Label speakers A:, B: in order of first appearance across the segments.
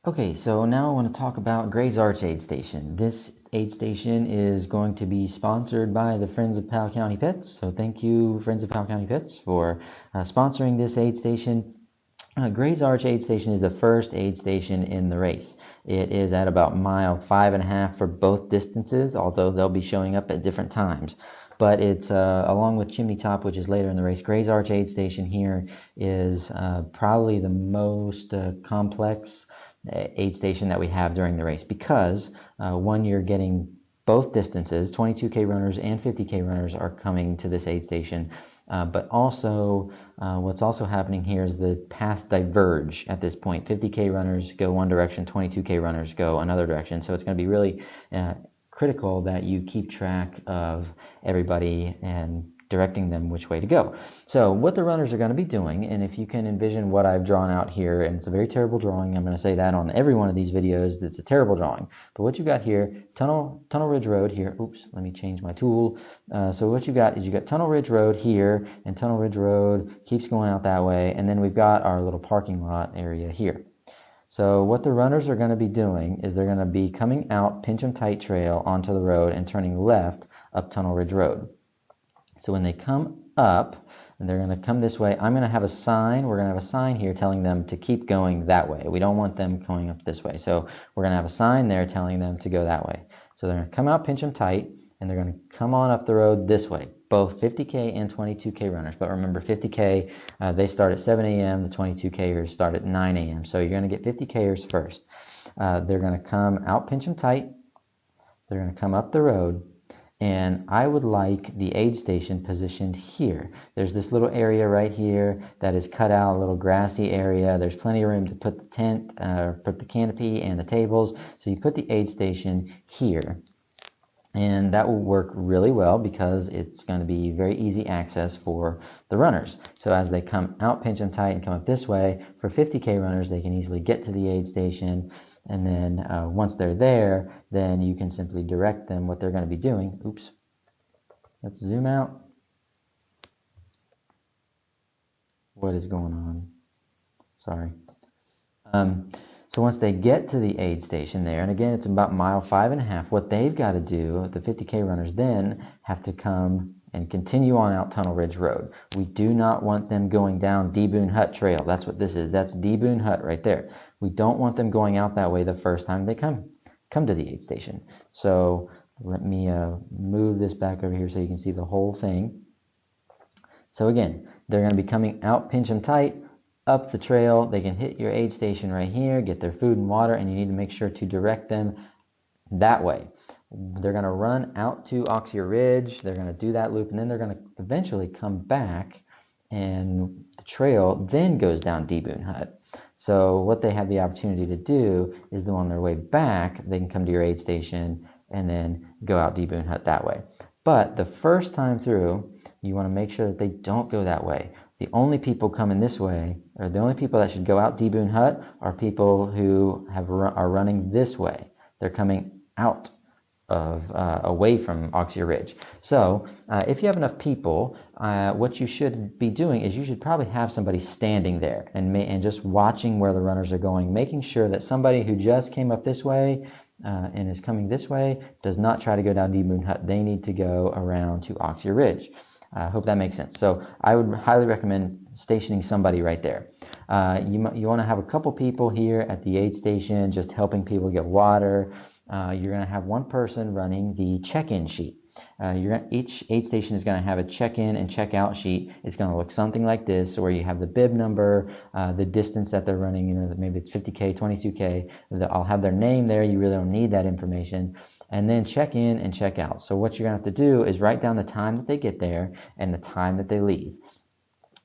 A: Okay, so now I want to talk about Gray's Arch Aid Station. This aid station is going to be sponsored by the Friends of Powell County Pets. So thank you, Friends of Powell County Pets, for sponsoring this aid station. Gray's Arch Aid Station is the first aid station in the race. It is at about mile 5.5 for both distances, although they'll be showing up at different times. But it's along with Chimney Top, which is later in the race. Gray's Arch Aid Station here is probably the most complex aid station that we have during the race because one, you're getting both distances. 22K runners and 50K runners are coming to this aid station. But also, what's also happening here is the paths diverge at this point. 50K runners go one direction, 22K runners go another direction. So it's going to be really critical that you keep track of everybody and directing them which way to go. So what the runners are going to be doing, and if you can envision what I've drawn out here, and it's a very terrible drawing, I'm going to say that on every one of these videos, that's a terrible drawing. But what you got here, Tunnel Ridge Road here, oops, let me change my tool. So what you got is you got Tunnel Ridge Road here, and Tunnel Ridge Road keeps going out that way, and then we've got our little parking lot area here. So what the runners are going to be doing is they're going to be coming out Pincham Tight Trail onto the road and turning left up Tunnel Ridge Road. So when they come up, and they're going to come this way, I'm going to have a sign. We're going to have a sign here telling them to keep going that way. We don't want them going up this way. So we're going to have a sign there telling them to go that way. So they're going to come out Pincham Tight, and they're going to come on up the road this way, both 50K and 22K runners. But remember, 50K, they start at 7 a.m., the 22Kers start at 9 a.m. So you're going to get 50Kers first. They're going to come out Pincham Tight. They're going to come up the road. And I would like the aid station positioned here. There's this little area right here that is cut out, a little grassy area. There's plenty of room to put the tent, put the canopy and the tables. So you put the aid station here. And that will work really well because it's going to be very easy access for the runners. So as they come out Pincham Tight and come up this way, for 50K runners, they can easily get to the aid station. And then once they're there, then you can simply direct them what they're going to be doing. Oops. Let's zoom out. What is going on? Sorry. So once they get to the aid station there, and again, it's about mile 5.5, what they've got to do, the 50K runners then have to come and continue on out Tunnel Ridge Road. We do not want them going down Deboon Hut Trail. That's what this is. That's Deboon Hut right there. We don't want them going out that way the first time they come to the aid station. So let me move this back over here so you can see the whole thing. So again, they're going to be coming out Pincham Tight, up the trail. They can hit your aid station right here, get their food and water, and you need to make sure to direct them that way. They're going to run out to Oxear Ridge. They're going to do that loop, and then they're going to eventually come back, and the trail then goes down Deboon Hut. So what they have the opportunity to do is on their way back, they can come to your aid station and then go out Deboon Hut that way. But the first time through, you want to make sure that they don't go that way. The only people coming this way, or the only people that should go out Deboon Hut, are people who are running this way. They're coming out of away from Oxear Ridge. So if you have enough people, what you should be doing is you should probably have somebody standing there and just watching where the runners are going, making sure that somebody who just came up this way and is coming this way does not try to go down Deboon Hut. They need to go around to Oxear Ridge. I hope that makes sense. So I would highly recommend stationing somebody right there. You want to have a couple people here at the aid station just helping people get water. You're going to have one person running the check-in sheet. Each aid station is going to have a check-in and check-out sheet. It's going to look something like this, where you have the bib number, the distance that they're running, maybe it's 50K, 22K. I'll have their name there. You really don't need that information. And then check in and check out. So what you're going to have to do is write down the time that they get there and the time that they leave.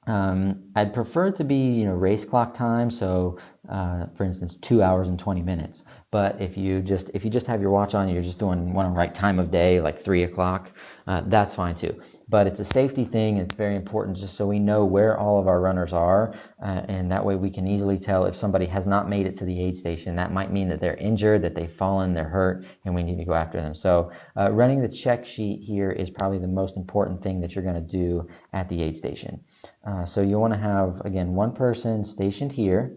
A: I'd prefer it to be, race clock time. So, for instance, 2 hours and 20 minutes. But if you just have your watch on, you're just doing one right time of day, like 3 o'clock, that's fine too. But it's a safety thing. It's very important just so we know where all of our runners are. And that way we can easily tell if somebody has not made it to the aid station. That might mean that they're injured, that they've fallen, they're hurt, and we need to go after them. So running the check sheet here is probably the most important thing that you're going to do at the aid station. So you want to have, again, one person stationed here,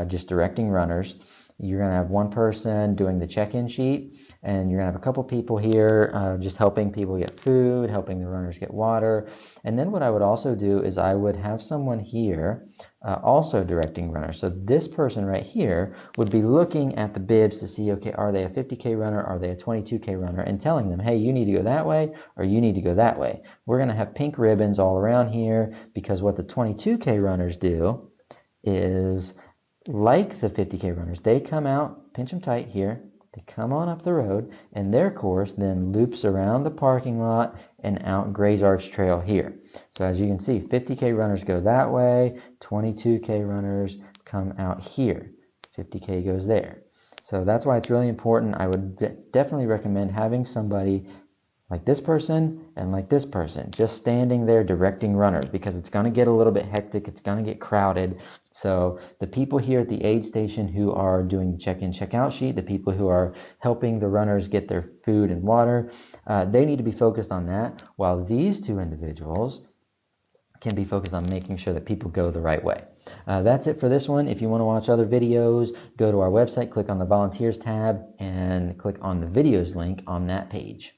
A: just directing runners. You're going to have one person doing the check-in sheet, and you're going to have a couple people here just helping people get food, helping the runners get water. And then what I would also do is I would have someone here also directing runners. So this person right here would be looking at the bibs to see, okay, are they a 50K runner, are they a 22K runner, and telling them, hey, you need to go that way or you need to go that way. We're going to have pink ribbons all around here because what the 22K runners do is, like the 50K runners, they come out, pinch them tight here, they come on up the road, and their course then loops around the parking lot and out Gray's Arch Trail here. So as you can see, 50K runners go that way, 22K runners come out here, 50K goes there. So that's why it's really important. I would definitely recommend having somebody like this person and like this person just standing there directing runners, because it's going to get a little bit hectic, it's going to get crowded. So the people here at the aid station who are doing the check-in check-out sheet, the people who are helping the runners get their food and water, they need to be focused on that, while these two individuals can be focused on making sure that people go the right way. That's it for this one. If you want to watch other videos, go to our website, click on the volunteers tab, and click on the videos link on that page.